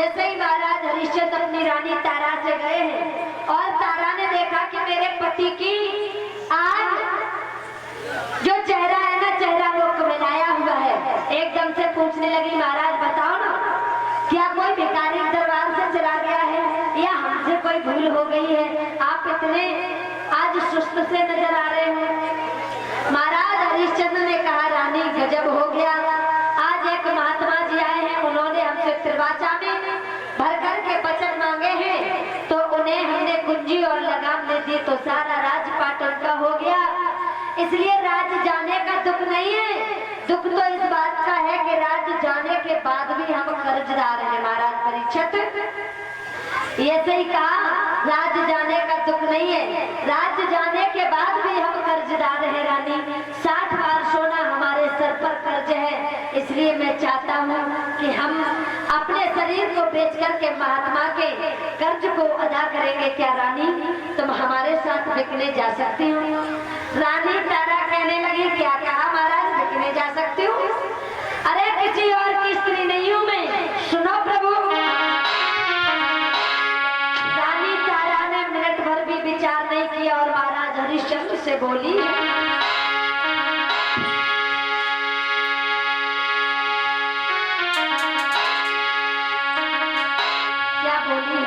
जैसे ही महाराज हरिश्चंद्र अपनी रानी तारा से गए हैं और तारा ने देखा कि मेरे पति की आज जो चेहरा है ना, चेहरा वो कमिलाया हुआ है, एकदम से पूछने लगी, महाराज बताओ ना, क्या कोई भिखारी दरबार से चला गया है या हमसे कोई भूल हो गई है? आप इतने आज सुस्त से नजर आ रहे हैं। महाराज हरिश्चंद्र ने कहा, रानी गजब हो गया, आज एक महात्मा जी आए हैं, उन्होंने हमसे त्रिवाचा में भर कर के वचन मांगे हैं, तो उन्हें हमने कुंजी और लगाम दे दी, तो सारा राजपाट उनका हो गया। इसलिए राज जाने का दुख नहीं है, दुख तो इस बात का है कि राज जाने के बाद भी हम कर्जदार हैं। महाराज परीक्षित ये सही कहा, राज जाने का दुख नहीं है, राज जाने के बाद भी हम कर्जदार हैं रानी। 60 बार सोना हमारे सर पर कर्ज है, इसलिए मैं चाहता हूँ कि हम अपने शरीर को बेच करके महात्मा के कर्ज को अदा करेंगे। क्या रानी तुम हमारे साथ बिकने जा सकती हो? रानी तारा कहने लगी, क्या कहा महाराज, बिकने जा सकती हूँ? अरे किसी और की स्त्री नहीं हूँ मैं, सुनो प्रभु। रानी तारा ने मिनट भर भी विचार नहीं किया और महाराज हरिश्चंद्र से बोली, क्या बोली?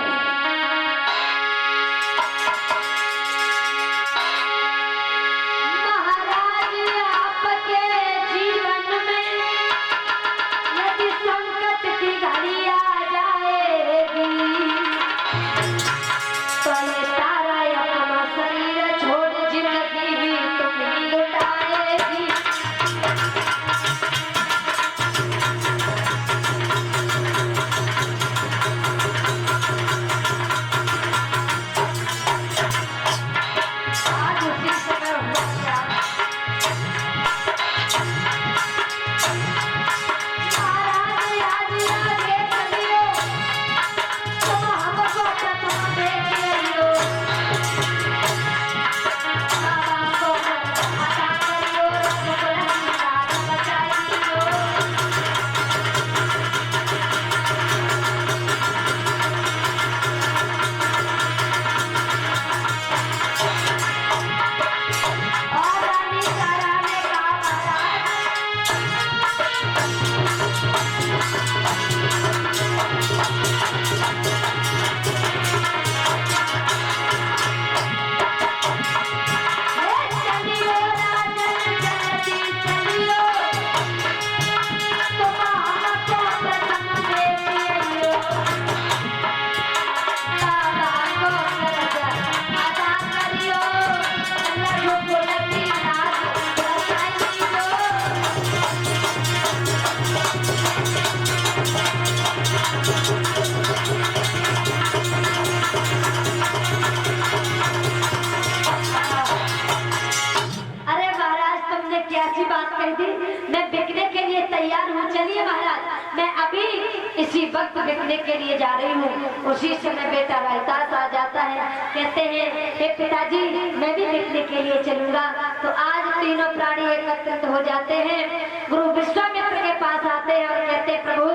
इसी वक्त बिकने के लिए जा रही हूँ। उसी समय बेटा रायतास आ जाता है, कहते हैं हे पिताजी मैं भी बिकने के लिए चलूंगा। तो आज तीनों प्राणी एकत्रित हो जाते हैं, गुरु विश्वामित्र के पास आते हैं और कहते हैं प्रभु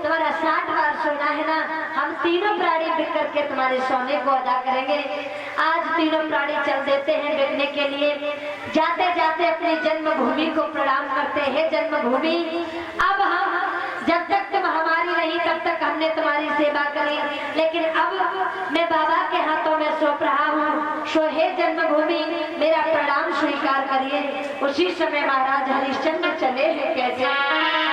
तुम्हारा 60 बार सोना है ना, हम तीनों प्राणी बिक करके तुम्हारे सोने को अदा करेंगे। आज तीनों प्राणी चल देते हैं बिकने के लिए। जाते जाते अपनी जन्मभूमि को प्रणाम करते हैं, जन्मभूमि अब हम जब तक तुम हमारी नहीं तब तक हमने तुम्हारी सेवा करी, लेकिन अब मैं बाबा के हाथों में सौंप रहा हूँ, सो हे जन्मभूमि मेरा प्रणाम स्वीकार करिए। उसी समय महाराज हरिश्चंद्र चले हैं कैसे प्रणाम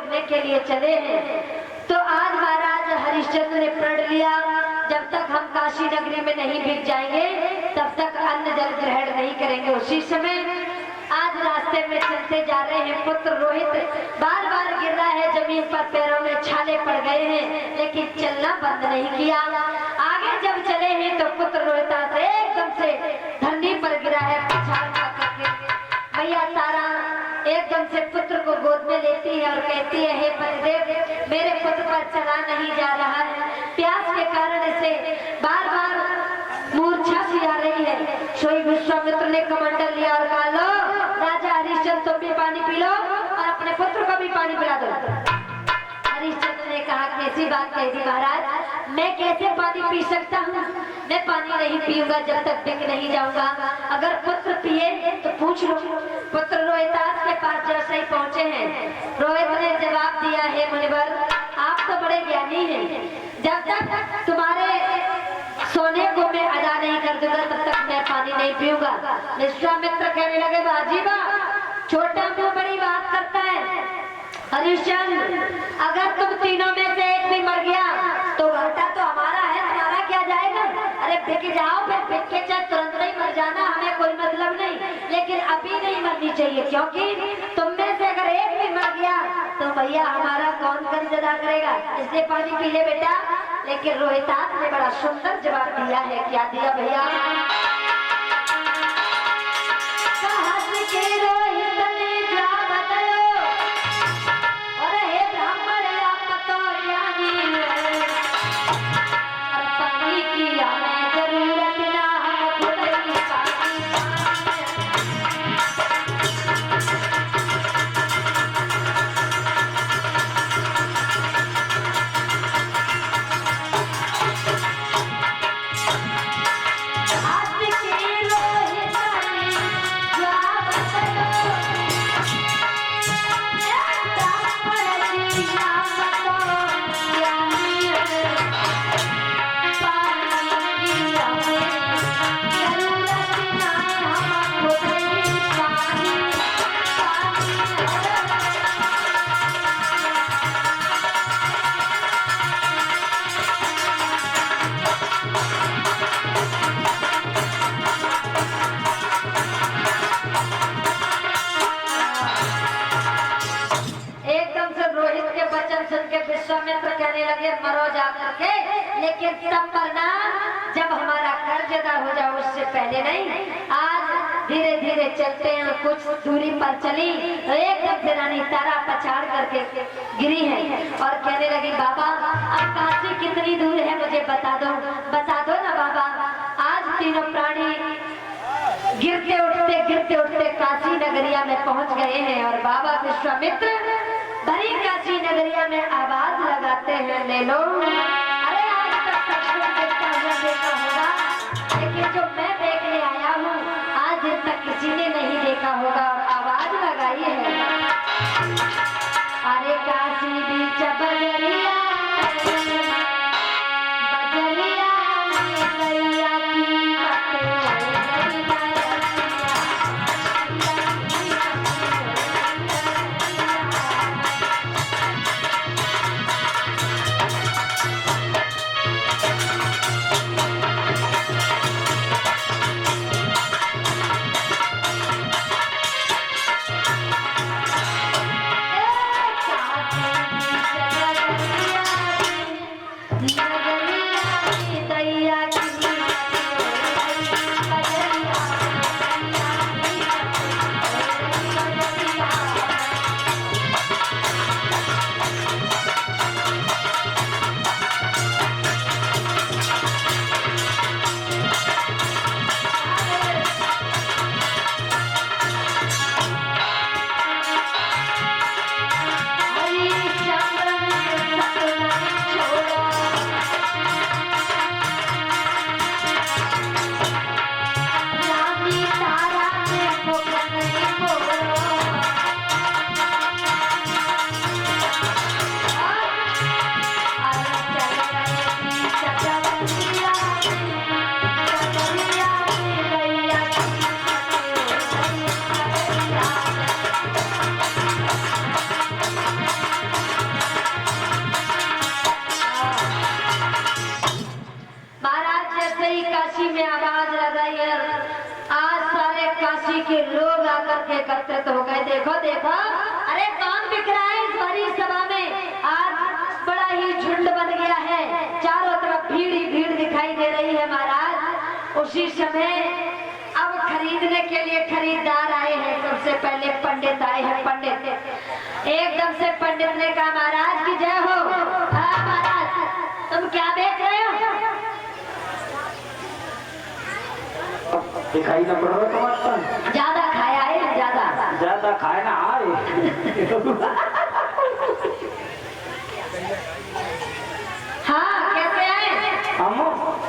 भोगने के लिए चले हैं। तो आज महाराज हरिश्चंद्र ने प्रण लिया, जब तक हम काशी नगरी में नहीं बिक जाएंगे तब तक अन्न जल ग्रहण नहीं करेंगे। उसी समय आज रास्ते में चलते जा रहे हैं, पुत्र रोहित बार बार गिर रहा है जमीन पर, पैरों में छाले पड़ गए हैं, लेकिन चलना बंद नहीं किया। आगे जब चले हैं तो पुत्र रोहित एकदम से धरनी पर गिरा है, पछाड़ करके। मैया तारा एकदम से पुत्र को गोद में लेती है और कहती है, हे पतिदेव, मेरे पुत्र पर चला नहीं जा रहा है, प्यास के कारण इसे बार बार मूर्छा सी आ रही है। सोई विश्वामित्र ने कमंडल लिया और कहा, लो राजा हरिश्चंद्र, तुम भी पानी पी लो और अपने पुत्र को भी पानी पिला दो। हरिश्चंद्र ने कहा, कैसी बात कही थी महाराज, मैं कैसे पानी पी सकता हूँ, मैं पानी नहीं पीऊंगा जब तक बिक नहीं जाऊंगा। अगर पुत्र पिए तो पूछ लो। पुत्र रोहितास के पास जैसे ही पहुंचे हैं, रोहित ने जवाब दिया, हे मुनिवर, आप तो बड़े ज्ञानी हैं, जब तक तुम्हारे सोने को मैं अदा नहीं कर दूंगा तब तक मैं पानी नहीं पीऊंगा। विश्वामित्र कहने लगे, बाजीबा, छोटा मुंह बड़ी बात करता है। हरिश्चंद्र, अगर तुम तीनों में से एक भी मर गया तो घाटा तो हमारा है, तुम्हारा क्या जाएगा। अरे बिक जाओ, फिर बिक के चाहे तुरंत नहीं मर जाना, हमें कोई मतलब नहीं, लेकिन अभी नहीं मरनी चाहिए, क्योंकि तुम में से अगर एक भी मर गया तो भैया हमारा कौन कर्ज अदा करेगा, इसलिए पानी पी ले बेटा। लेकिन रोहितास ने बड़ा सुंदर जवाब दिया है। क्या दिया भैया? विश्वामित्र कहने लगे, मरो जा करके, लेकिन तब मरना जब हमारा कर्ज अदा हो जाए, उससे पहले नहीं। आज धीरे धीरे चलते हैं, कुछ दूरी पर चली, एकदम से रानी तारा पछाड़ करके गिरी है और कहने लगी, बाबा अब काशी कितनी दूर है मुझे बता दो ना बाबा। आज तीनों प्राणी गिरते उठते काशी नगरिया में पहुंच गए हैं और बाबा विश्वामित्र भरी काशी नगरिया में आवाज लगाते हैं, ले लो। अरे आज तक सबको देखा होगा, लेकिन जो मैं देखने आया हूँ आज तक किसी ने नहीं देखा होगा और आवाज लगाई है, अरे काशी बीच बजरिया के एकत्रित हो गए। देखो देखो, अरे कौन बिक रहा है इस भरी सभा में? आज बड़ा ही झुंड बन गया है, चारों तरफ भीड़ ही भीड़ दिखाई दे रही है महाराज। उसी समय अब खरीदने के लिए खरीदार आए हैं। सबसे पहले पंडित आए हैं। पंडित एकदम से पंडित ने कहा, महाराज की जय हो। हाँ महाराज, तुम क्या बेच रहे हो? दिखाई ना पड़ रहा तुम्हारा? ज्यादा खाया है? ज्यादा खाए ना आए। हाँ, कैसे आए हम?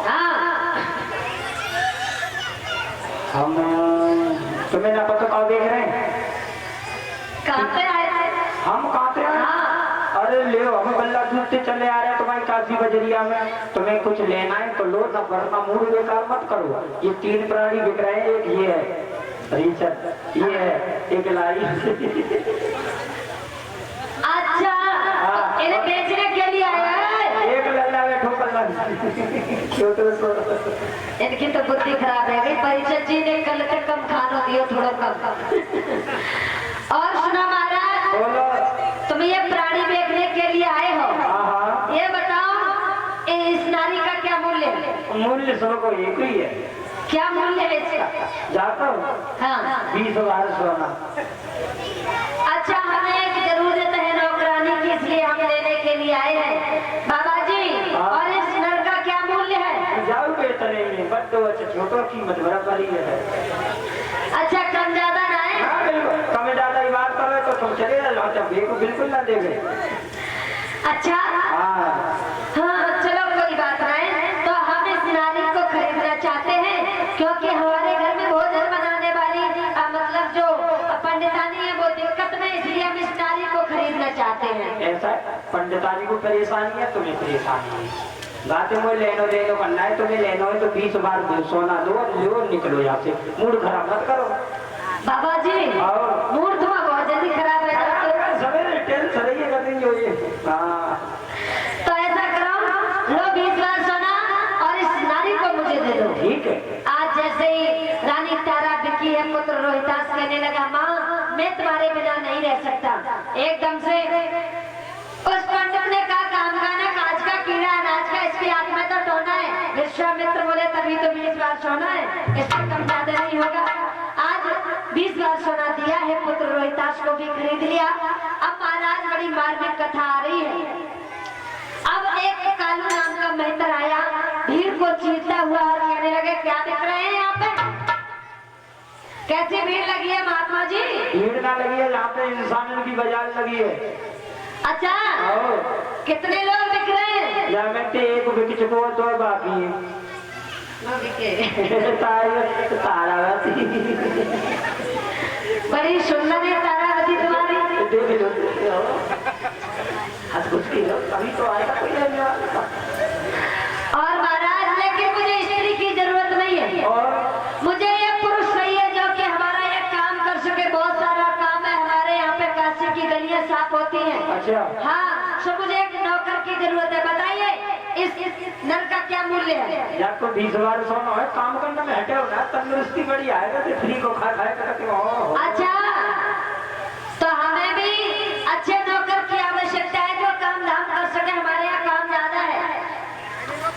हाँ, हम तुम्हें ना पता कहाँ देख रहे हैं? कहाँ पे आए थे? हम कहाँ पे आए? हाँ, अरे ले, हम गल्ला दूध से चले आ रहे हैं तुम्हारी काशी बजरिया में। तुम्हें कुछ लेना है तो लो, ना वरना मूड बेकार मत करो। ये 3 प्राणी बिक रहे हैं। एक ये है रिचर, ये है एक लाई। अच्छा, हाँ। इन्हें बेचने के लिए आया है? एक लल्ला में ठोकर इनकी तो बुद्धि खराब है गई। परिचय जी ने कल तक कम खानो दियो, थोड़ा कम। और सुना महाराज, बोलो। तुम ये प्राणी बेचने के लिए आए हो? हाँ। ये बताओ, इस नारी का क्या मूल्य है? मूल्य सबको एक ही है। क्या मूल्य है इसका? जाता हूँ। हाँ, 20,000 सोना। अच्छा, हमें एक जरूरत है नौकरानी की, इसलिए हम लेने के लिए आए हैं बाबा जी। हाँ। और इस नर का क्या मूल्य है? जाओ बेहतर नहीं, बट तो अच्छा छोटो कीमत बराबर ही है। अच्छा, कम ज्यादा ना है? हाँ बिल्कुल, कम ज्यादा ही बात करो तो तुम चले जाओ, बेको बिल्कुल ना देवे। अच्छा, हाँ हाँ, चलो कोई बात नहीं। तो हम इस नारी को खरीदना चाहते हैं, क्योंकि हमारे घर में भोजन बनाने वाली मतलब जो पंडितानी है वो दिक्कत में, इसलिए हम इस नारी को खरीदना चाहते हैं। ऐसा है, पंडितानी को परेशानी है, तुम्हें परेशानी है। गाते में लेनो देनो करना है, तुम्हें लेनो है तो 20 बार सोना दो, लो निकलो यहाँ से। मूड खराब मत करो बाबा जी। मूड तुम्हारा बहुत जल्दी खराब है। सवेरे टेंशन रही है। हाँ, तो ऐसा करो, लो 20 बार सोना और इस नारी को मुझे दे दो। ठीक है। आज जैसे ही रानी तारा बिकी है, पुत्र रोहितास कहने लगा, माँ मैं तुम्हारे बिना नहीं रह सकता। एकदम से उस पंडित ने कहा, काम का ना काज का कीड़ा अनाज का, इसके हाथ में तो टोना है। विश्वामित्र बोले, तभी तो 20 बार सोना है, इससे कम ज्यादा नहीं होगा। आज 20 बार सोना दिया है, पुत्र रोहितास को भी खरीद लिया। अब महाराज बड़ी मार्मिक कथा आ रही है। अब एक कालू नाम का मेहतर आया, भीड़ को चीरता हुआ और कहने लगे, क्या दिख रहे हैं यहाँ पे? कैसी भीड़ लगी है महात्मा जी? भीड़ ना लगी है, यहाँ पे इंसानों की बाजार लगी है। अच्छा, कितने लोग दिख रहे हैं? या मैं तो एक बिक चुको, 2 बाकी है। तारावती बड़ी सुंदर है तारावती तुम्हारी। देख लो, अभी तो आएगा कोई नहीं वाला। और महाराज, लेकिन मुझे स्त्री की जरूरत नहीं है, और मुझे ये पुरुष चाहिए जो कि हमारा ये काम कर सके। बहुत सारा काम है हमारे यहाँ पे, काशी की गलियां साफ होती हैं। अच्छा, हाँ, तो मुझे एक नौकर की जरूरत है। बताइए इस नर का क्या मूल्य है? या तो 20 बार सोना है, काम करने में हटे हो ना, तंदुरुस्ती बड़ी आएगा तो फ्री को खा करके। अच्छा, तो हमें भी अच्छे नौकर की आवश्यकता है जो काम धाम कर सके। हमारे यहाँ काम ज्यादा है,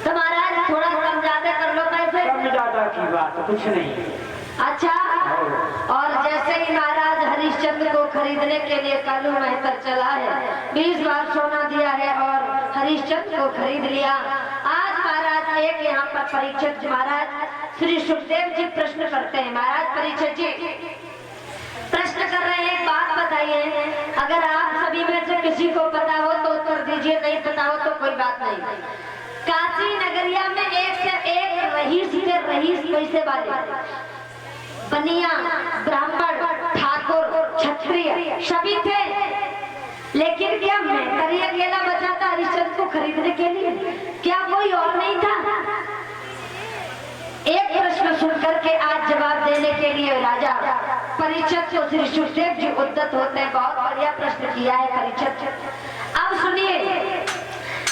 तो महाराज थोड़ा कम ज्यादा कर लो पैसे। कम ज्यादा की बात कुछ नहीं। अच्छा, और जैसे ही महाराज हरिश्चंद्र को खरीदने के लिए कालू मेहतर चला है, 20 बार सोना दिया है और हरिश्चंद्र को खरीद लिया। आज महाराज एक यहाँ पर परीक्षित जी महाराज श्री सुखदेव जी प्रश्न करते हैं। महाराज परीक्षित जी प्रश्न कर रहे हैं, एक बात बताइए, अगर आप सभी में से किसी को पता हो तो उत्तर दीजिए, नहीं पता हो तो कोई बात नहीं। काशी नगरिया में एक से एक रईस थे, रईस पैसे वाले, बनिया, ब्राह्मण, ठाकुर, क्षत्रिय सभी थे, लेकिन क्या मेहतर ही अकेला बचा था हरिश्चंद्र को खरीदने के लिए? क्या कोई और नहीं था? एक प्रश्न सुनकर के आज जवाब देने के लिए राजा परीक्षित को श्री सुखदेव जी उद्यत होते हैं। बहुत बढ़िया प्रश्न किया है परीक्षित। अब सुनिए,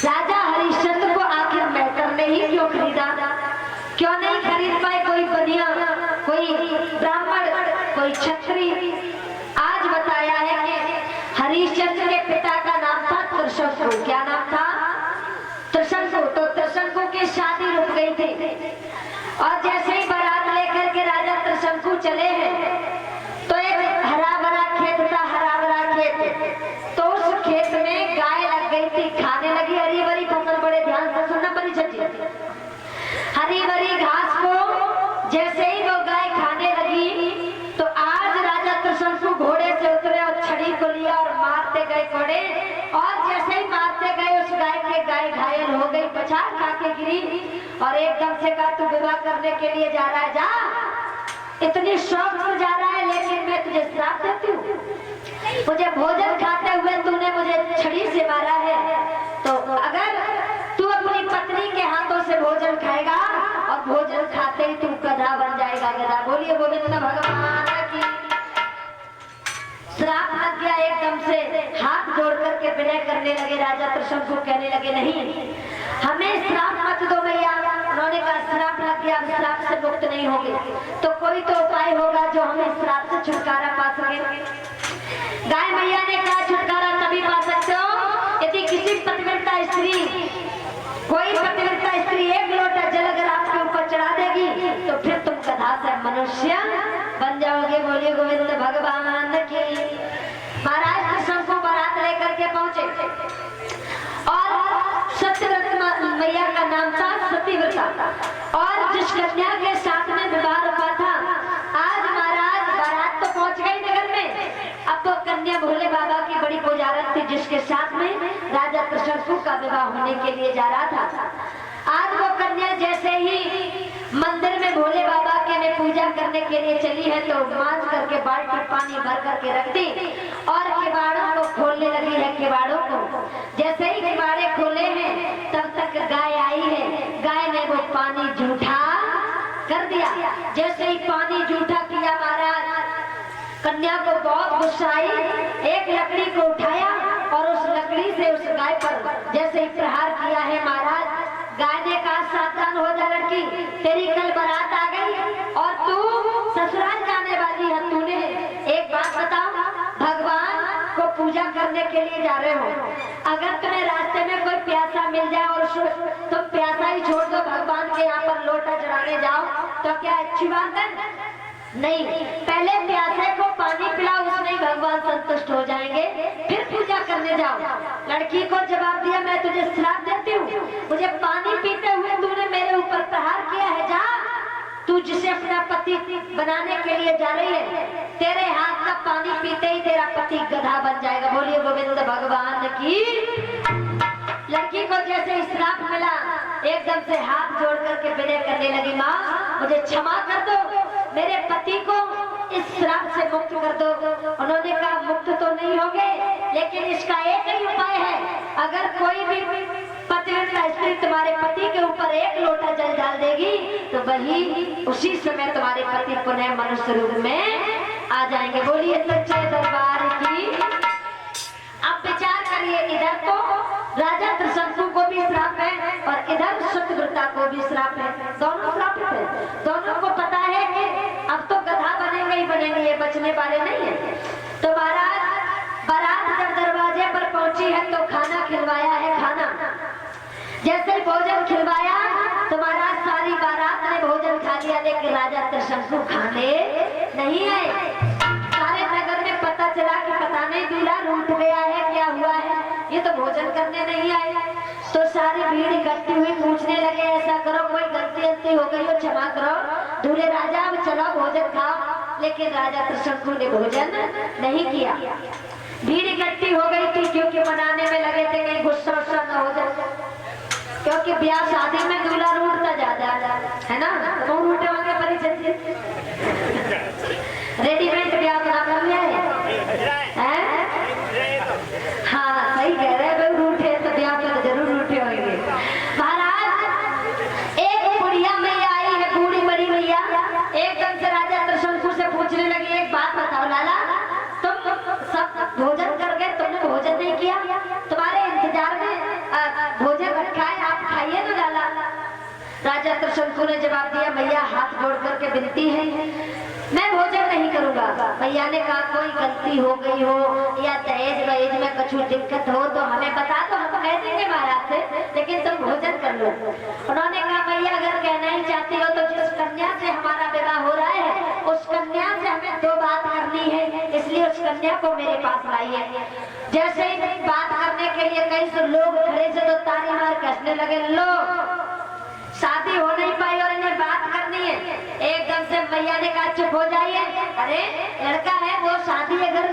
राजा हरिश्चंद्र को आखिर मेहतर ने ही क्यों खरीदा? क्यों नहीं खरीद पाए कोई बनिया, कोई ब्राह्मण, कोई क्षत्रिय? गई थी, खाने लगी हरी भरी फसल। बड़े ध्यान से सुनना बड़ी छठी, हरी भरी घास को जैसे ही वो गाय खाने लगी तो आज राजा त्रिशंकु घोड़े से उतरे और छड़ी को लिया और मारते गए घोड़े। और जैसे ही मारते गए उस गाय घायल हो गई, पछाड़ खा के गिरी। और एकदम से कहा तू विवाह करने के लिए जा रहा है, जा, इतनी शौक से जा रहा है, लेकिन मैं तुझे श्राप देती हूँ। मुझे भोजन खाते हुए तूने मुझे छड़ी से मारा है, तो अगर तू अपनी पत्नी के हाथों से भोजन खाएगा और भोजन खाते ही तू गधा बन जाएगा। गधा, बोलिए गोविंद भगवान की। श्राप लग गया एकदम से, हाथ जोड़ करके विनय करने लगे। राजा त्रिशंकु कहने लगे नहीं, हमें श्राप मत दो मैया। उन्होंने कहा श्राप लग गया, अब श्राप से मुक्त नहीं होगी, तो कोई तो उपाय होगा जो हमें श्राप से छुटकारा पा सके। गाय मैया ने कहा छुटकारा तभी पा सकते हो यदि किसी पतिव्रता स्त्री, कोई पतिव्रता स्त्री एक लोटा जल अगर आपके ऊपर चढ़ा देगी तो फिर तुम गधा से मनुष्य बन जाओगे। बोलिए गोविंद भगवान की। महाराज त्रिशंकु बारात लेकर के पहुंचे और सत्यव्रत मैया का नाम था सतीव्रता, और जिस कन्या के साथ में विवाह हुआ था, आज महाराज बारात तो पहुंच गई नगर में। अब तो कन्या भोले बाबा की बड़ी पुजारत थी, जिसके साथ में राजा त्रिशंकु का विवाह होने के लिए जा रहा था। आज वो कन्या जैसे ही मंदिर में भोले बाबा के में पूजा करने के लिए चली है तो मांझ करके बाल्टी पानी भर करके रख दी और किवाड़ों को खोलने लगी है। किवाड़ों को जैसे ही किवाड़े खोले हैं तब तक गाय आई है। गाय ने वो पानी जूठा कर दिया। जैसे ही पानी जूठा किया महाराज, कन्या को बहुत गुस्सा आई। एक लकड़ी को उठाया और उस लकड़ी से उस गाय पर जैसे ही प्रहार किया है महाराज, गाय ने कहा सावधान हो जा लड़की, तेरी कल बारात आ गई और तू ससुराल जाने वाली है। तूने एक बात बताओ, भगवान को पूजा करने के लिए जा रहे हो, अगर तुम्हें रास्ते में कोई प्यासा मिल जाए और तुम प्यासा ही छोड़ दो, भगवान के यहाँ पर लोटा चढ़ाने जाओ, तो क्या अच्छी बात है? नहीं, पहले प्यासे को पानी पिलाओ, उसमें ही भगवान संतुष्ट हो जाएंगे, फिर पूजा करने जाओ। लड़की को जवाब दिया, मैं तुझे श्राप देती हूँ, मुझे पानी पीते हुए तूने मेरे ऊपर प्रहार किया है। जा, तू जिसे अपना पति बनाने के लिए जा रही है, तेरे हाथ का पानी पीते ही तेरा पति गधा बन जाएगा। बोलिए गोविंद भगवान की। लड़की को जैसे श्राप मिला एकदम से हाथ जोड़ करके विनय करने लगी, माँ मुझे क्षमा कर दो, मेरे पति को इस श्राप से मुक्त कर दो। उन्होंने कहा मुक्त तो नहीं होंगे, लेकिन इसका एक ही उपाय है, अगर कोई भी पतिव्रता स्त्री तुम्हारे पति के ऊपर एक लोटा जल डाल देगी तो वही उसी समय तुम्हारे पति पुनः मनुष्य रूप में आ जाएंगे। बोलिए सच्चे दरबार की। अब विचार करिए, इधर तो राजा त्रिशंकु को भी श्राप है और इधर सत्यव्रता को भी श्राप है, दोनों श्राप है। दोनों को पता है कि अब तो गधा बनेंगे ही बनेंगे, ये बचने वाले नहीं है। तो महाराज बारात जब दरवाजे पर पहुंची है तो खाना खिलवाया है। खाना जैसे ही भोजन खिलवाया तो महाराज सारी बारात ने भोजन खा लिया, लेकिन राजा त्रिशंकु खाने नहीं आए। सारे नगर में पता चला कि पता नहीं दूल्हा रूठ गया है, क्या हुआ है, ये तो भोजन करने नहीं आए। तो सारी भीड़ इकट्ठी हुई, पूछने लगे ऐसा करो, कोई गलती हो गई हो क्षमा करो, दूल्हे राजा अब चलो भोजन खाओ। लेकिन राजा त्रिशंकु ने भोजन नहीं किया। भीड़ इकट्ठी हो गई थी क्योंकि मनाने में लगे थे कहीं गुस्सा उस्सा न हो जाए, क्योंकि ब्याह शादी में दूल्हा रूठता ज्यादा है ना, तो रूठे होंगे परिचय रेडीमेड ब्याह बना कर लिया है? हाँ सही कह रहे हैं, रूठे तो ब्याह पर जरूर रूठे होंगे। महाराज एक बुढ़िया मैया आई है, बूढ़ी बड़ी मैया, एकदम से राजा त्रिशंकु से पूछने लगी, एक बात बताओ लाला, तुम सब भोजन कर गए, तुमने भोजन नहीं किया, तुम्हारे इंतजार में भोजन रखा है, आप खाइए ना लाला। राजा त्रिशंकु ने जवाब दिया, मैया हाथ जोड़ करके विनती है, मैं भोजन नहीं करूंगा। मैया ने कहा कोई गलती हो गई हो या दहेज वहेज में कुछ दिक्कत हो तो हमें बता दो, हम कह देंगे महाराज से, लेकिन तुम भोजन कर लो। उन्होंने कहा मैया अगर कहना ही चाहती हो तो जिस कन्या से हमारा विवाह हो रहा है उस कन्या से हमें दो बात करनी है, इसलिए इसलिए उस कन्या को मेरे पास लाई है। जैसे ही बात करने के लिए कई से लोग खड़े से तो ताली मार कसने लगे, लो शादी हो नहीं पाई और इन्हें बात करनी है। एकदम से मैया ने कहा चुप हो जाइए, अरे लड़का है वो शादी अगर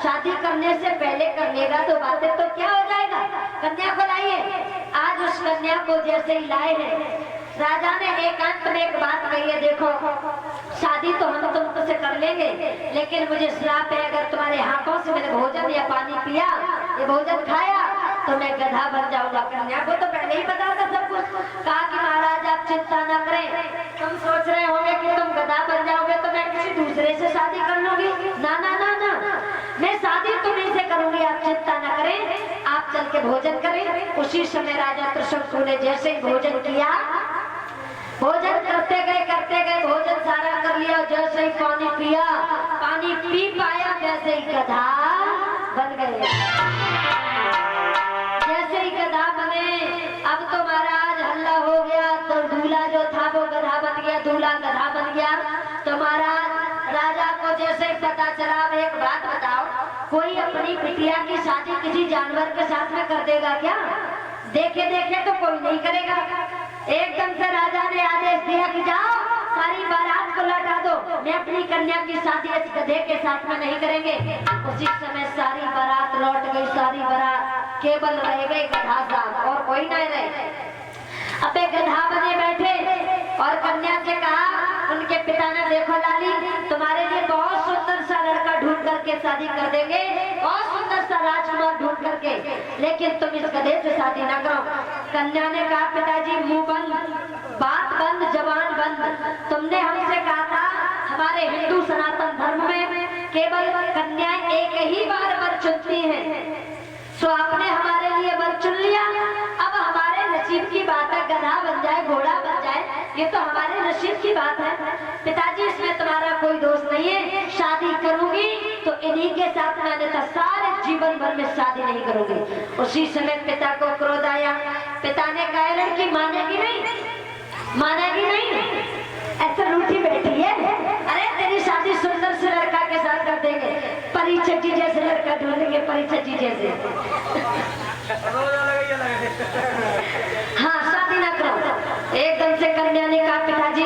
शादी करने से पहले कर लेगा तो बातें तो क्या हो जाएगा, कन्या को लाइए। आज उस कन्या को जैसे ही लाए हैं, राजा ने एकांत में एक बात कही है, देखो शादी तो हम तुमसे कर लेंगे, लेकिन मुझे श्राप है अगर तुम्हारे हाथों से मैंने भोजन या पानी पिया, ये भोजन खाया तो मैं गधा बन जाऊंगा। कन्या को तो पहले ही पता था सब कुछ। कहा कि महाराज आप चिंता न करें, तुम सोच रहे होंगे कि तुम गधा बन जाओगे तो मैं किसी दूसरे से शादी कर लूंगी, ना ना ना ना, मैं शादी तुम्हीं से करूंगी, आप चिंता न करें, आप चल के भोजन करें। उसी समय राजा त्रिशंकु ने जैसे ही भोजन किया, भोजन करते गए भोजन सारा कर लिया, जैसे ही पानी पिया, पानी पी पाया वैसे ही गधा बन गए। जैसे ही गधा बने, अब तो महाराज हल्ला हो गया, तो दूल्हा जो था वो गधा बन गया, दूल्हा गधा बन गया। तो महाराज राजा को जैसे ही पता चला, अब एक बात बताओ, कोई अपनी बिटिया की शादी किसी जानवर के साथ में कर देगा क्या? देखे देखे तो कोई नहीं करेगा। एकदम से राजा ने आदेश दिया कि जाओ सारी बारात को लौटा दो, मैं अपनी कन्या की शादी इस गधे के साथ में नहीं करेंगे। उसी समय सारी बारात लौट गई, सारी बारात, केवल रह गए गधा साहब और कोई नहीं रहे। अबे गधा बने बैठे और कन्या से कहा, उनके पिता ने, देखो लाली तुम्हारे लिए बहुत सुंदर सा लड़का ढूंढ करके शादी कर देंगे, बहुत सुंदर सा राजकुमार ढूंढ करके, लेकिन तुम इस गधे से शादी ना करो। कन्या ने कहा, पिताजी मुंह बंद, बात बंद, जबान बंद, तुमने हमसे कहा था हमारे हिंदू सनातन धर्म में केवल कन्याएं एक ही बार वर चुनती है, तो आपने हमारे लिए वर चुन लिया, अब हमारे नसीब की बात है, गधा बन जाए घोड़ा बन जाए ये तो हमारे नसीब की बात है। पिताजी इसमें तुम्हारा कोई दोष नहीं है, शादी करूंगी तो इन्हीं के साथ, मैंने तो सारे जीवन भर में शादी नहीं करूंगी। उसी समय पिता को क्रोध आया, पिता ने कहा, लड़की मानेगी नहीं, मानेगी नहीं, ऐसा रूठी बैठी है, अरे तेरी शादी सुंदर से लड़का के साथ कर देंगे, परीक्षा जी जैसे लड़का ढूंढेंगे, परीक्षा जी जैसे। हाँ शादी ना करो। एकदम से कन्या ने कहा, पिताजी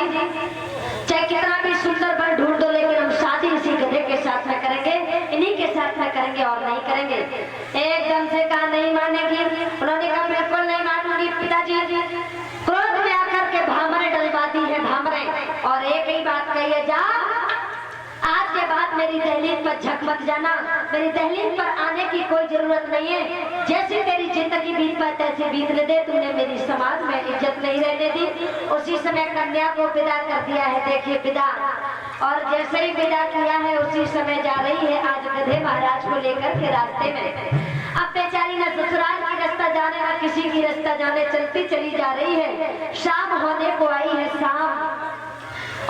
चाहे कितना भी सुंदर वर ढूंढ दो, लेकिन हम शादी इसी गधे के साथ में करेंगे, इन्हीं के साथ में करेंगे और नहीं करेंगे। एकदम से कहा नहीं मानेगी, उन्होंने कहा बिल्कुल नहीं मानूंगी पिताजी। क्रोध में आकर के भामरे डलवा दी है, भामरे, और एक ही बात कही है, जा आज के बाद मेरी दहलीज पर झक मत जाना, मेरी दहलीज पर आने की कोई जरूरत नहीं है, जैसे तेरी जिंदगी बीत पाए तैसे बीतने दे, तुमने मेरी समाज में इज्जत नहीं रहने दी। उसी समय कन्या को विदा कर दिया है, देखिए विदा, और जैसे ही विदा किया है उसी समय जा रही है आज गधे महाराज को लेकर के रास्ते में। अब बेचारी न ससुराल की रास्ता जाने न किसी की रास्ता जाने, चलती चली जा रही है। शाम होने को आई है, शाम,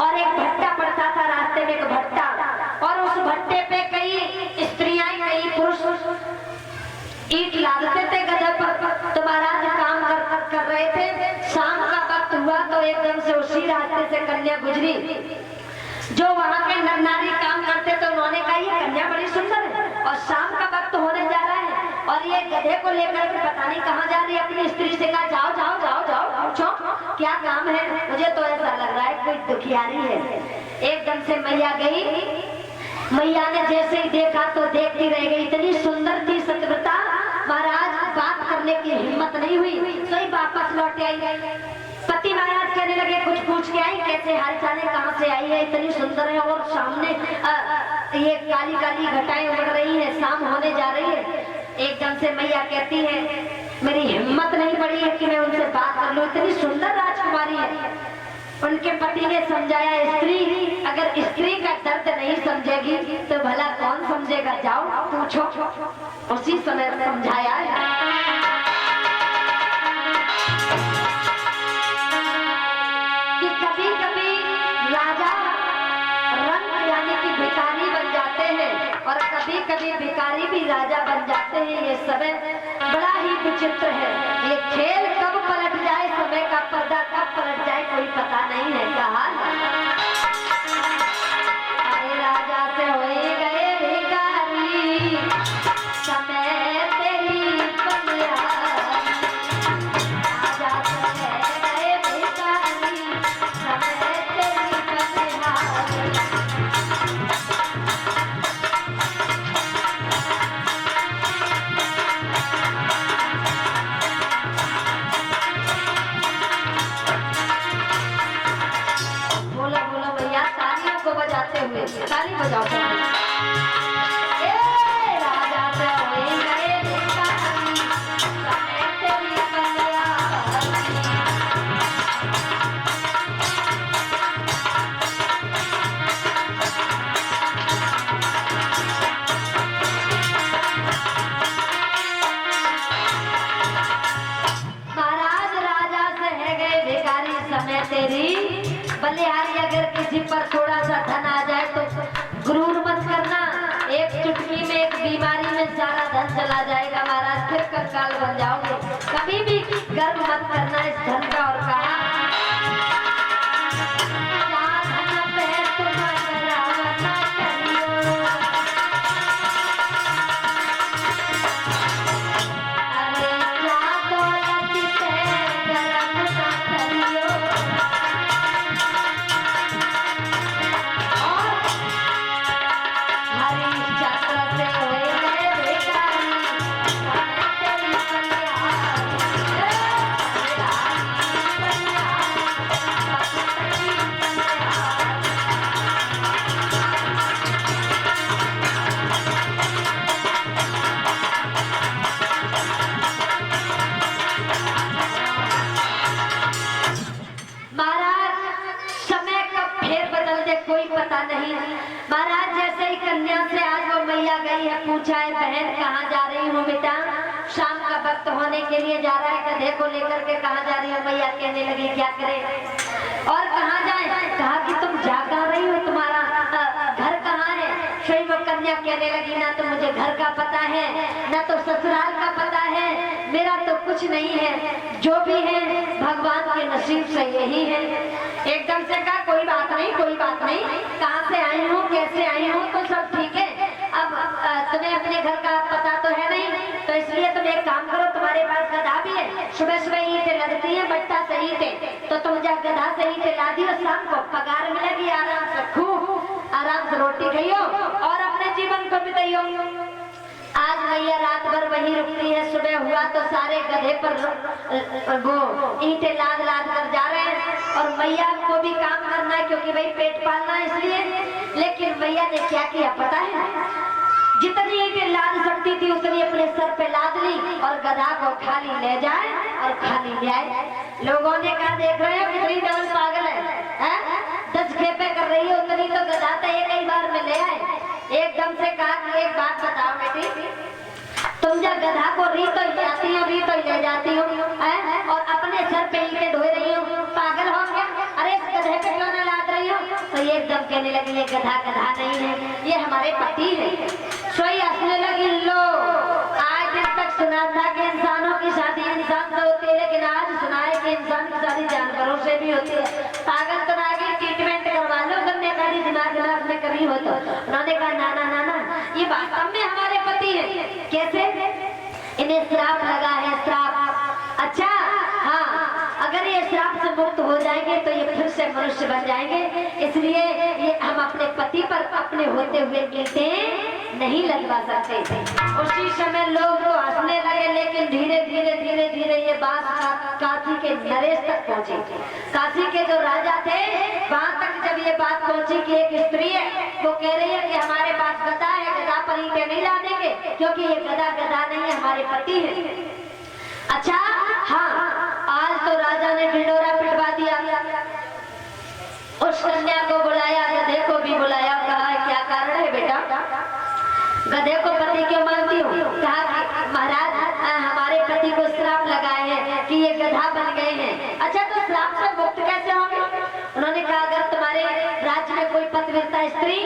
और एक भट्टा पड़ता था रास्ते में, एक भट्टा, और उस भट्टे पे कई स्त्रियां कई पुरुष ईंट लादते थे गधे पर, तो महाराज काम कर रहे थे। शाम का वक्त हुआ तो एकदम से उसी रास्ते से कन्या गुजरी, जो वहाँ के नर नारी काम करते थे, उन्होंने कहा ये कन्या बड़ी सुंदर है और शाम का वक्त होने जा रहा है और ये गधे को लेकर के पता नहीं कहाँ जा रही है। अपनी स्त्री से कहा, जाओ जाओ जाओ जाओ, पूछो क्या काम है, मुझे तो ऐसा लग रहा है कोई दुखियारी है। एकदम से मैया गई, मैया ने जैसे ही देखा तो देखती रह गई, इतनी सुंदर थी सत्यव्रता, महाराज बात करने की हिम्मत नहीं हुई, सही वापस लौट आई। पति महाराज कहने लगे, कुछ पूछ के आई, कैसे हाल चाल है, कहाँ से आई है, इतनी सुंदर है और सामने ये काली काली घटाएं उड़ रही है, शाम होने जा रही है। एकदम से मैया कहती है, मेरी हिम्मत नहीं पड़ी है कि मैं उनसे बात कर लूं, इतनी सुंदर राजकुमारी है। उनके पति ने समझाया, स्त्री अगर स्त्री का दर्द नहीं समझेगी तो भला कौन समझेगा, जाओ पूछो। उसी समय समझाया कि कभी कभी राजा रंग यानी कि भिखारी बन जाते हैं और कभी कभी भिखारी भी राजा बन जाते हैं। ये समय बड़ा ही विचित्र है, ये खेल कब पलट जाए, समय का पर्दा कब पलट जाए कोई पता नहीं है। कहा अरे राजा से हो गए भिखारी, ताली बजाओ। ए राजा से होए गए भिखारी, समय तेरी बलिहारी। महाराज राजा से है गए भिखारी, समय तेरी बलिहारी। अगर किसी पर थोड़ा सा धन आ जाए तो गुरूर मत करना, एक चुटकी में एक बीमारी में सारा धन चला जाएगा महाराज, फिर कंकाल बन जाओगे। कभी भी गर्व मत करना इस धन का। और कहा धन पे तुम गर्व न करियो, अरे क्या दौलत पे गर्व न करियो। हरिश्चंद्र से होए गए भिखारी, समय तेरी बलिहारी। महाराज समय कब फेर बदल दे कोई पता नहीं। महाराज जैसे ही कन्या से आज वो मैया गई है, पूछा है बहन कहाँ जा रही हूँ बेटा, शाम का वक्त होने के लिए जा रहा है, गधे को लेकर के कहाँ जा रही हो। मैया कहने लगी क्या करे और कहाँ जाए। कहा कि तुम जा कहाँ रही हो, तुम्हारा घर कहाँ है। फिर वो कन्या कहने लगी ना तो मुझे घर का पता है ना तो ससुराल का पता है, मेरा तो कुछ नहीं है, जो भी है भगवान के नसीब से यही है। एकदम से कहा कोई बात नहीं कोई बात नहीं, कहाँ से आई हूँ कैसे आई हूँ तो सब ठीक है। अब तुम्हें अपने घर का पता तो है नहीं, तो इसलिए तुम एक काम करो, तुम्हारे पास गधा भी है, सुबह सुबह ईंटें लगती है बट्टा से ईंटें, तो तुम जा गधा से ईंटें ला दियो, शाम को पगार मिलेगी, आराम से खूब आराम से रोटी खाइयो और अपने जीवन को बिताइयो। आज मैया रात भर वही रुकती है, सुबह हुआ तो सारे गधे पर वो ईंटें लाद लाद कर जा रहे हैं। और मैया को भी काम करना है क्योंकि भाई पेट पालना है इसलिए। लेकिन मैया ने क्या किया पता है, जितनी ईंटें लाद सकती थी उतनी अपने सर पे लाद ली और गधा को खाली ले जाए और खाली ले आए। लोगों ने कहा देख रहे हो कितनी डबल पागल है? 10 खेपे कर रही है, उतनी तो गधा तो एक ही बार में ले आए। एकदम से कहा कि एक बात बताओ बेटी, तुम जब गधा को रीत तो जाती हो रीत तो ले जाती हो और अपने सर पे ईंटें ढो रही हो, पागल हो गया? अरे इस गधे पे क्यों न लाद रही हो? तो ये एकदम कहने लगी ये गधा गधा नहीं है, ये हमारे पति है। सोई हंसने लगी, लो आज दिन तक सुना था कि इंसानों की शादी इंसान से होती है, लेकिन आज सुना है कि इंसान की शादी जानवरों से भी होती है। पागल तो ना गई, ट्रीटमेंट करवा लो, करने का दिमाग में कमी हो तो। उन्होंने कहा नाना नाना ये वास्तव में हमारे पति है। कैसे? इन्हें श्राप लगा है, श्राप। अच्छा हाँ, अगर ये श्राप से मुक्त हो जाएंगे तो ये फिर से मनुष्य बन जाएंगे, इसलिए ये हम अपने पति पर अपने होते हुए ईंटें नहीं लगवा सकते थे। उसी समय लोग तो हंसने लगे, लेकिन धीरे धीरे धीरे धीरे ये बात काशी के नरेश तक पहुंची। काशी के जो राजा थे वहां तक जब ये बात पहुंची कि एक स्त्री है, वो कह रही है कि हमारे पास गधा है, गधा पर ईंटें नहीं ला देंगे क्योंकि ये गधा गधा नहीं है, हमारे पति है। अच्छा हाँ, आज तो राजा ने ढिंढोरा पिटवा दिया, उस कन्या को बुलाया, गधे को भी बुलाया, कहा क्या कारण है बेटा, गधे को पति क्यों मानती हो? कहा महाराज हमारे पति को श्राप लगाए हैं कि ये गधा बन गए हैं। अच्छा तो श्राप से मुक्त कैसे होंगे? उन्होंने कहा अगर तुम्हारे राज्य में कोई पतिव्रता स्त्री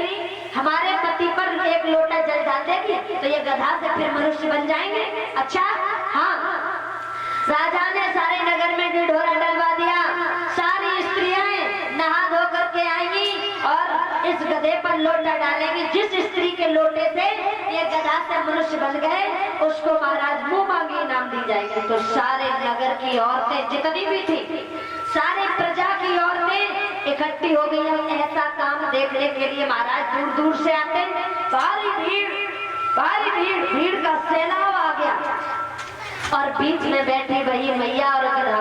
हमारे पति पर एक लोटा जल डाल देगी तो ये गधा से फिर मनुष्य बन जाएंगे। अच्छा हाँ, राजा ने सारे नगर में ढिंढोरा डलवा दिया, सारी स्त्रियां नहा धो करके आएंगी और इस गधे पर लोटा डालेंगी। जिस स्त्री के लोटे से ये गधा से मनुष्य बन गए उसको महाराज मुंह मांगी इनाम दी जाएगी। तो सारे नगर की औरतें जितनी भी थी, सारे प्रजा की औरतें इकट्ठी हो गई। ऐसा काम देखने के लिए महाराज दूर दूर से आते, भारी भीड़ भीड़ का सैलाब आ गया और बीच में बैठी वही मैया और गधा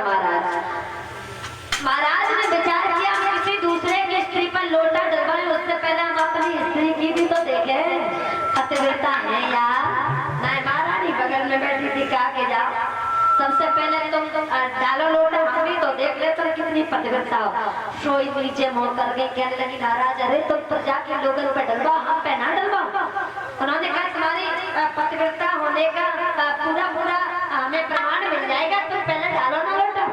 महाराज ने विचार किया किसी दूसरे की स्त्री पर लोटा डलवाएं, उससे पहले हम अपनी स्त्री की भी तो देखे, पतिव्रता है यार। नहीं महारानी बगल में बैठी थी, कहा के जाओ सबसे पहले तुम डालो लोटा, हम भी तो देख ले तुम कितनी पतिव्रता हो। सोई नीचे मुंह करके कहने लगी महाराज अरे तुम प्रजा के लोगों पे डलवा, हम पे ना डलवा। उन्होंने कहा तुम्हारी पतिव्रता होने का पूरा पूरा हमें प्रमाण मिल जाएगा, तुम पहले डालो ना लोटा।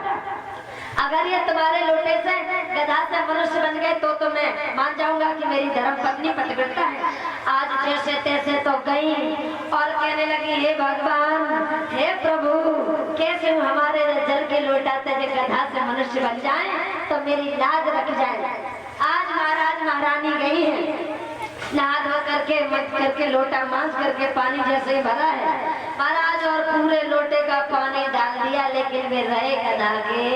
अगर ये तुम्हारे लोटे से गधा से मनुष्य बन गए तो मैं मान जाऊंगा कि मेरी धर्म पत्नी पतिव्रता है। आज जैसे तैसे तो गई और कहने लगी हे भगवान, हे प्रभु, कैसे हमारे जल के लोटाते जो गधा से मनुष्य बन जाए तो मेरी लाज रख जाए। आज महाराज महारानी गई है, नहा धो करके मत करके लोटा मांस करके पानी जैसे ही भरा है महाराज, और पूरे लोटे का पानी डाल दिया, लेकिन वे रहे गधा के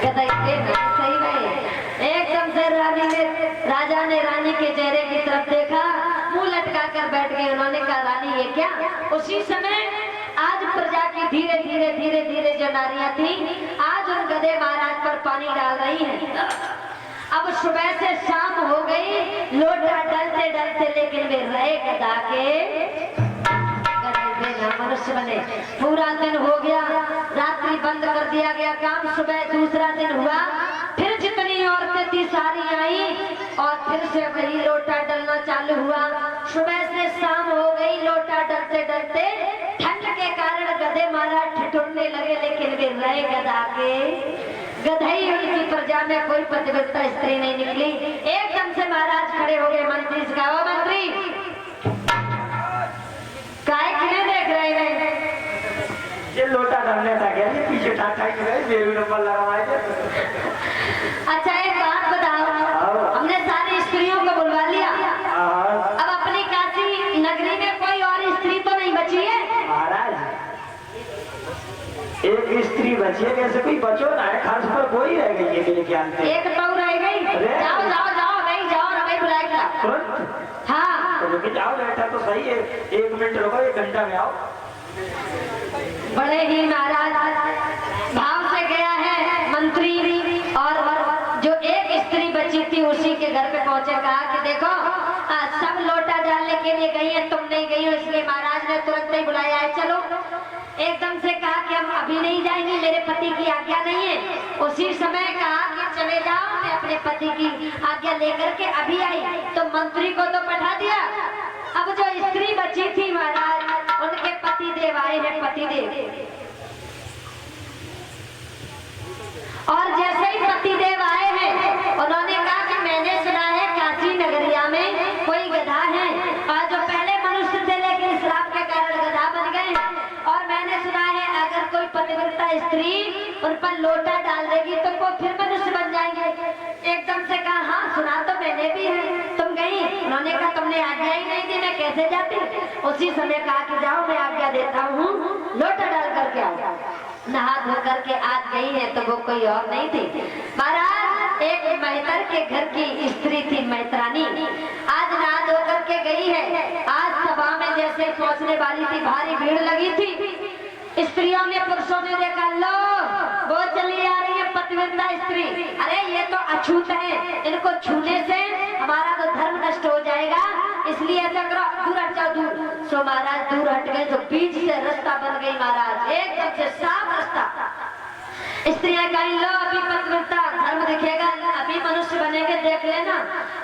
सही रहे। एकदम से राजा ने रानी के चेहरे की तरफ देखा, मुंह लटका कर बैठ गए। उन्होंने कहा रानी ये क्या? उसी समय आज प्रजा की धीरे धीरे धीरे धीरे जो नारियां थी आज उन गधे महाराज पर पानी डाल रही हैं। अब सुबह से शाम हो गई, लोटा डलते डलते, लेकिन वे रहे गधा के मनुष्य बने। पूरा दिन हो गया, रात्रि बंद कर दिया गया काम, सुबह दूसरा दिन हुआ, फिर जितनी औरतें थी सारी आई और फिर से वही लोटा डलना चालू हुआ। सुबह से शाम हो गई, लोटा डलते डलते ठंड के कारण गधे महाराज ठिठुरने लगे, लेकिन वे रहे गधा के गधई। उनकी प्रजा में कोई पतिव्रता स्त्री नहीं निकली। एकदम से महाराज खड़े हो गए। मंत्री से कहा मंत्री काय किने देख रहे हैं? ये लोटा डालने था क्या? ये पीछे टाटा की गई बेबी नंबर लगाए। अच्छा एक बात बताओ, हमने सारी स्त्रियों को बुलवा लिया, अब अपनी काशी नगरी में कोई और स्त्री तो नहीं बची है? महाराज एक स्त्री बची है, कैसे कोई बचो ना है, खास पर कोई रह गई है मेरे ख्याल से। एक तो रह गई। जाओ जाओ जाओ नहीं जाओ ना भाई बुलाएगा। हाँ तो रुके जाओ, बैठा तो सही है, 1 मिनट रुको, 1 घंटा में आओ। बड़े ही महाराज भाव से गया है मंत्री, और जो एक स्त्री बची थी उसी के घर पे पहुंचे, कहा कि देखो सब लोटा डालने के लिए गई है, तुम नहीं गई हो, इसलिए महाराज ने तुरंत ही बुलाया है, चलो। एकदम से कहा कि हम अभी नहीं जाएंगे, मेरे पति की आज्ञा नहीं है। उसी समय कहा कि चले जाओ, मैं अपने पति की आज्ञा लेकर के अभी आई, तो मंत्री को तो बैठा दिया। अब जो स्त्री बची थी महाराज, उनके पति देव आए हैं, पति देव, और जैसे ही पति देव आए हैं उन्होंने कहा कि मैंने सुना है काशी नगरिया में कोई गधा है, और जो पहले मनुष्य थे लेकिन श्राप के कारण गधा बन गए, और मैंने सुना है अगर कोई पतिव्रता स्त्री उन पर लोटा डाल देगी तो वो फिर मनुष्य बन जाएंगे। एकदम से कहा हाँ सुना तो मैंने भी है, तुम गई? उन्होंने कहा तुमने आज्ञा ही नहीं दी, मैं कैसे जाती? उसी समय कहा कि जाओ मैं आज्ञा देता हूँ, लोटा डाल करके आओ। नहा धो करके आज गई है तो वो कोई और नहीं थी महाराज, एक मेहतर के घर की स्त्री थी मैत्रानी। आज नहा धो करके गई है। आज सभा में जैसे पहुंचने वाली थी, भारी भीड़ लगी थी, स्त्रियों ने पुरुषों ने देखा, लो वो चली आ रही है पतिव्रता स्त्री, अरे ये तो अछूत है, इनको छूने से हमारा तो धर्म नष्ट हो जाएगा, इसलिए ऐसा करो दूर हट जाओ दूर। सो महाराज दूर हट गए, तो बीच से रास्ता बन गई महाराज, एकदम से साफ रास्ता। स्त्रियां कहीं लो अभी पतिव्रता धर्म दिखेगा, अभी मनुष्य बनेंगे, देख लेना।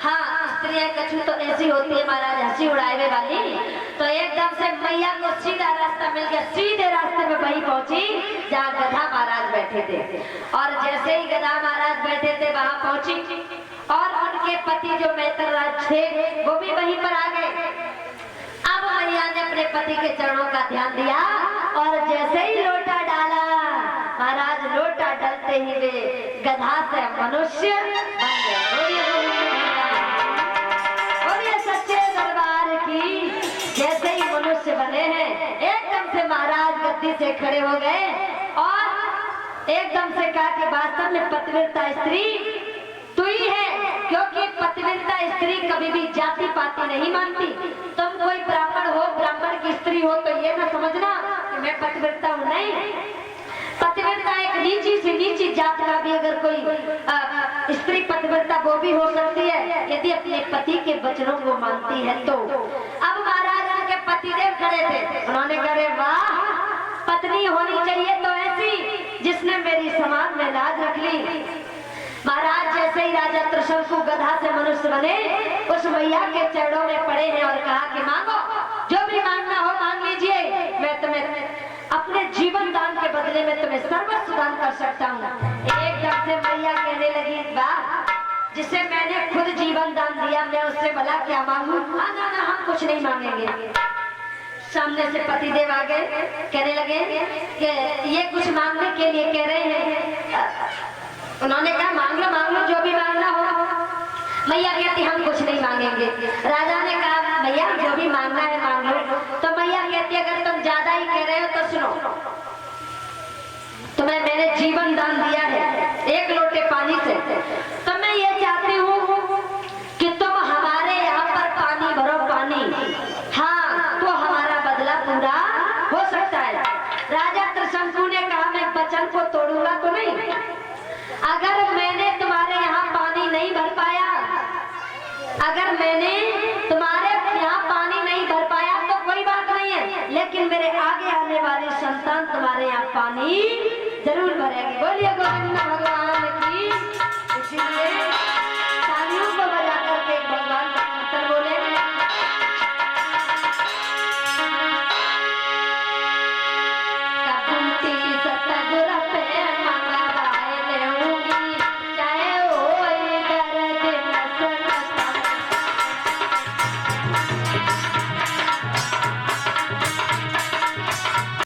हाँ स्त्रियां कछु तो ऐसी होती है महाराज, हंसी उड़ावे वाली। तो एकदम से मैया को सीधा रास्ता मिल गया, सीधे रास्ते में वही पहुंची जहाँ गधा महाराज बैठे थे, और जैसे ही गधा महाराज बैठे थे वहां पहुंची, और उनके पति जो मैत्रराज थे वो भी वहीं पर आ गए। अब मैया ने अपने पति के चरणों का ध्यान दिया, और जैसे ही लोटा डाला महाराज, लोटा डलते ही वे गधा से मनुष्य बन गए। बोलिए सच्चे दरबार की। जैसे ही मनुष्य बने हैं एकदम से महाराज गद्दी से खड़े हो गए, और एकदम से कहा कि वास्तव में पतिव्रता स्त्री तू ही है, क्योंकि पतिव्रता स्त्री कभी भी जाति पाति नहीं मानती। तुम कोई ब्राह्मण हो, ब्राह्मण की स्त्री हो, तो ये ना समझना कि मैं पतिव्रता हूँ, नहीं। पतिव्रता एक नीची सी नीची जात का भी अगर कोई स्त्री पतिव्रता वो भी हो सकती है यदि अपने पति के वचनों को मानती है तो। अब महाराज उनके पतिदेव खड़े थे, उन्होंने कहा वाह, पत्नी होनी चाहिए तो ऐसी जिसने मेरी समाज में लाज रख ली। महाराज जैसे ही राजा त्रिशंकु गधा से मनुष्य बने उस मैया के चरणों में पड़े हैं और कहा कि मांगो, जो भी मांगना हो मांग लीजिए, मैं तुम्हें अपने जीवन दान के बदले में तुम्हें सर्वस्व दान कर सकता हूँ। एकदम से मैया कहने लगी वाह, जिसे मैंने खुद जीवन दान दिया मैं उससे भला क्या मांगू। ना ना हम कुछ नहीं मांगेंगे। सामने से पतिदेव आ गए, कहने लगे कि ये कुछ मांगने के लिए कह रहे हैं। उन्होंने कहा मांग लो जो भी मांगना हो। मैया कहती हम कुछ नहीं मांगेंगे। राजा ने कहा भैया जो भी मांगना है मांग लो। तो मैया कहती अगर तुम ज्यादा ही कह रहे हो तो सुनो, तुम्हें मैंने जीवन दान दिया है एक लोटे पानी से, तो मैं ये चाहती हूँ कि तुम हमारे यहाँ पर पानी भरो, पानी, हाँ तो हमारा बदला पूरा हो सकता है। राजा त्रिशंकु ने कहा मैं वचन को तोड़ूंगा तो नहीं, अगर मैंने तुम्हारे यहाँ पानी नहीं भर पाया, अगर मैंने तुम्हारे यहाँ पानी नहीं भर पाया तो कोई बात नहीं है, लेकिन मेरे आगे आने वाले संतान तुम्हारे यहाँ पानी जरूर भरेगी। बोलिए गोविंद भगवान।